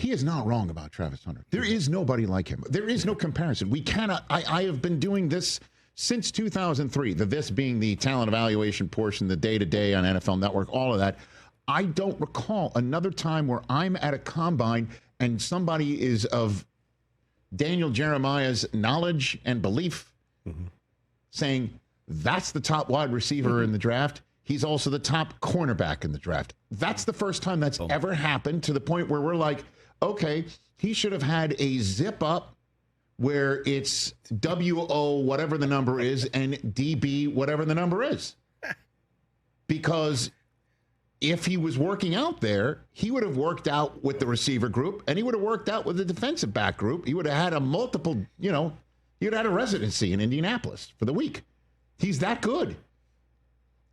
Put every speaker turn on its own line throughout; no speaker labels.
he is not wrong about Travis Hunter. There is nobody like him. There is no comparison. We cannot. I have been doing this since 2003. This being the talent evaluation portion, the day-to-day on NFL Network, all of that. I don't recall another time where I'm at a combine and somebody is of Daniel Jeremiah's knowledge and belief saying that's the top wide receiver in the draft. He's also the top cornerback in the draft. That's the first time that's ever happened, to the point where we're like, okay, he should have had a zip up where it's WO whatever the number is and DB whatever the number is. Because if he was working out there, he would have worked out with the receiver group, and he would have worked out with the defensive back group. He would have had a multiple, he would have had a residency in Indianapolis for the week. He's that good.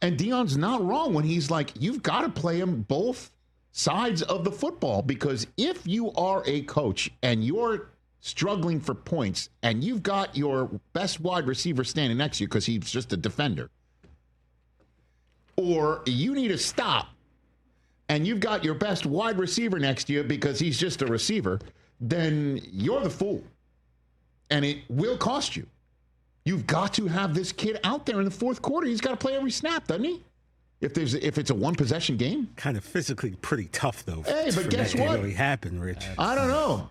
And Deion's not wrong when he's like, you've got to play him both sides of the football, because if you are a coach and you're struggling for points and you've got your best wide receiver standing next to you because he's just a defender, or you need a stop and you've got your best wide receiver next to you because he's just a receiver, then you're the fool. And it will cost you. You've got to have this kid out there in the fourth quarter. He's got to play every snap, doesn't he? If it's a one-possession game.
Kind of physically pretty tough, though.
Hey, but guess what?
Really happen, Rich.
I don't know.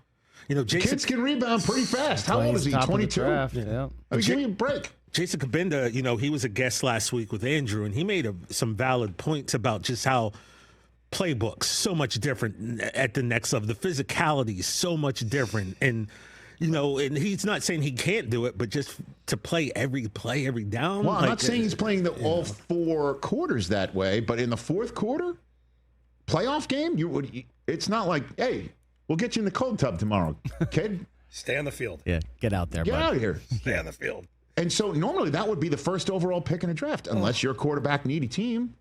Jason, kids can rebound pretty fast. How old is he? 22?
Yeah.
Give me a break.
Jason Kabinda, he was a guest last week with Andrew, and he made some valid points about just how playbooks so much different at the next level. The physicality is so much different, and and he's not saying he can't do it, but just to play every down.
Well, I'm not saying he's playing all four quarters that way, but in the fourth quarter, playoff game, it's not like, hey, we'll get you in the cold tub tomorrow, kid.
Stay on the field.
Yeah, get out there.
Get out of here.
Stay on the field.
And so normally that would be the first overall pick in a draft, unless you're a quarterback needy team.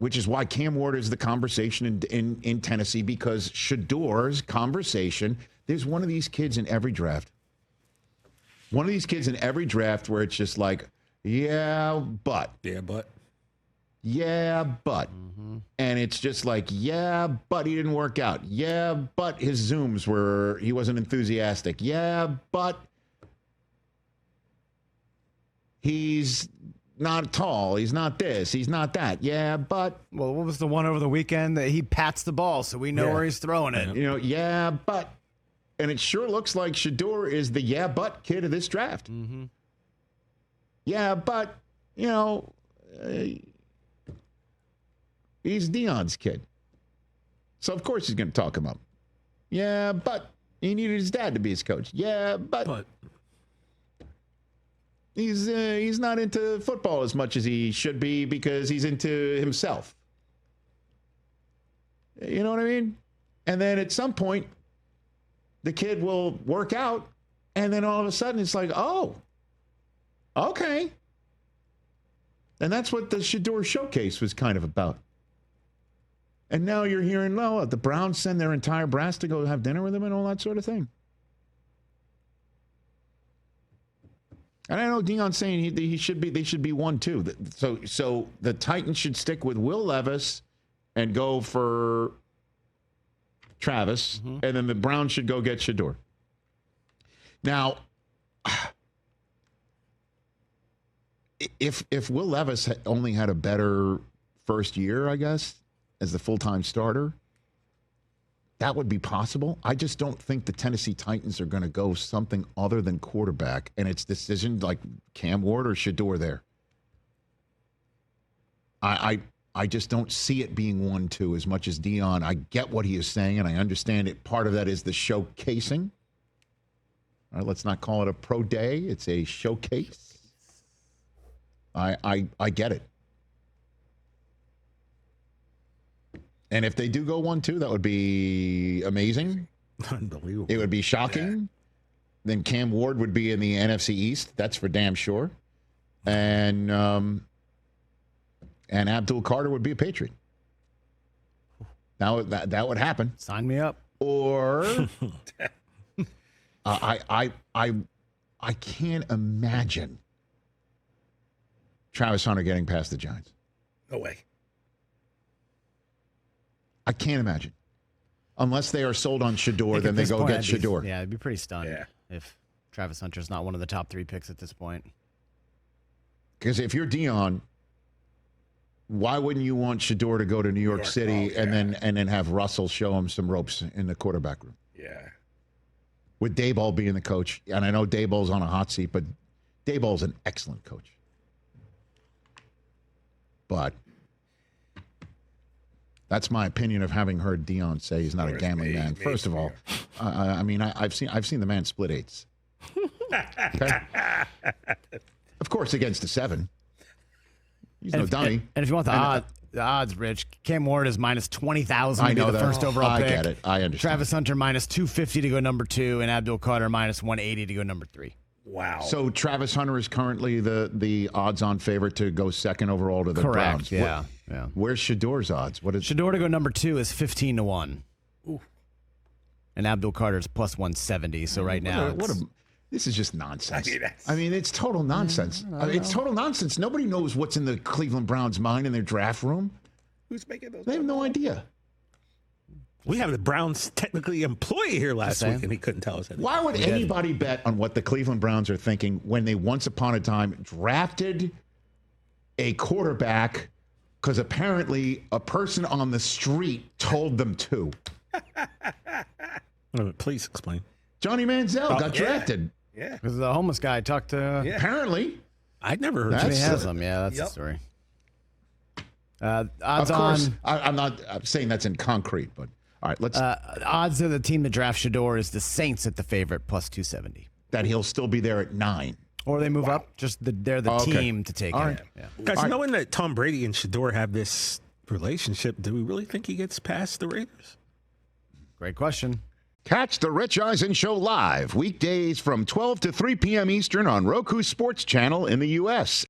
Which is why Cam Ward is the conversation in Tennessee, because Shedur's conversation, there's one of these kids in every draft. One of these kids in every draft where it's just like, yeah, but.
Yeah, but.
Yeah, but. And it's just like, yeah, but he didn't work out. Yeah, but his Zooms he wasn't enthusiastic. Yeah, but he's not tall. He's not this. He's not that. Yeah, but.
Well, what was the one over the weekend that he pats the ball so we know where he's throwing it?
Yeah, but. And it sure looks like Shedeur is the yeah, but kid of this draft. Yeah, but, he's Deion's kid. So, of course, he's going to talk him up. Yeah, but he needed his dad to be his coach. Yeah, but. He's not into football as much as he should be because he's into himself. You know what I mean? And then at some point, the kid will work out, and then all of a sudden it's like, oh, okay. And that's what the Shadur showcase was kind of about. And now you're hearing, the Browns send their entire brass to go have dinner with him and all that sort of thing. And I know Deion's saying they should be 1-2. So the Titans should stick with Will Levis and go for Travis, and then the Browns should go get Shedeur. Now, if Will Levis only had a better first year, I guess, as the full-time starter, that would be possible. I just don't think the Tennessee Titans are going to go something other than quarterback, and it's decision like Cam Ward or Shedeur there. I just don't see it being 1-2 as much as Deion. I get what he is saying, and I understand it. Part of that is the showcasing. All right, let's not call it a pro day. It's a showcase. I get it. And if they do go 1-2, that would be amazing.
Unbelievable.
It would be shocking. Yeah. Then Cam Ward would be in the NFC East. That's for damn sure. And Abdul Carter would be a Patriot. Now that would happen.
Sign me up.
Or I can't imagine Travis Hunter getting past the Giants.
No way.
I can't imagine. Unless they are sold on Shedeur, then they go get Shedeur.
Yeah, it'd be pretty stunning if Travis Hunter's not one of the top 3 picks at this point.
Because if you're Dion, why wouldn't you want Shedeur to go to New York City and then have Russell show him some ropes in the quarterback room?
Yeah.
With Daboll being the coach, and I know Daboll's on a hot seat, but Daboll's an excellent coach. But that's my opinion of having heard Dion say he's not a gambling man. First of all, I mean, I've seen the man split eights. Okay? Of course, against the 7. He's no dummy.
And if you want the odds, Rich, Cam Ward is minus 20,000 to be the first overall pick.
I get it. I understand.
Travis Hunter minus 250 to go number 2, and Abdul Carter minus 180 to go number 3.
Wow.
So Travis Hunter is currently the odds-on favorite to go second overall to the Browns.
Yeah.
Where's Shedeur's odds? What is
Shedeur to go number 2 is 15 to 1.
Ooh.
And Abdul Carter's plus 170. So right now,
this is just nonsense.
I mean,
It's total nonsense. It's total nonsense. Nobody knows what's in the Cleveland Browns' mind in their draft room.
who's making those?
They have no idea.
We have the Browns technically employee here last week, and he couldn't tell us anything.
Why would anybody bet on what the Cleveland Browns are thinking when they once upon a time drafted a quarterback because apparently a person on the street told them to?
Please explain.
Johnny Manziel got drafted.
Yeah.
because the homeless guy talked to.
Yeah.
Apparently.
I'd never heard
He
that.
has them. Yeah, that's the story. Odds
Of course,
on.
I'm not saying that's in concrete, but all right, let's.
Odds of the team to draft Shedeur is the Saints at the favorite plus 270.
That he'll still be there at 9.
Or they move up. Just they're the team to take
All
him.
right.
Yeah.
Guys, knowing that Tom Brady and Shedeur have this relationship, do we really think he gets past the Raiders?
Great question.
Catch the Rich Eisen Show live weekdays from 12 to 3 p.m. Eastern on Roku Sports Channel in the U.S.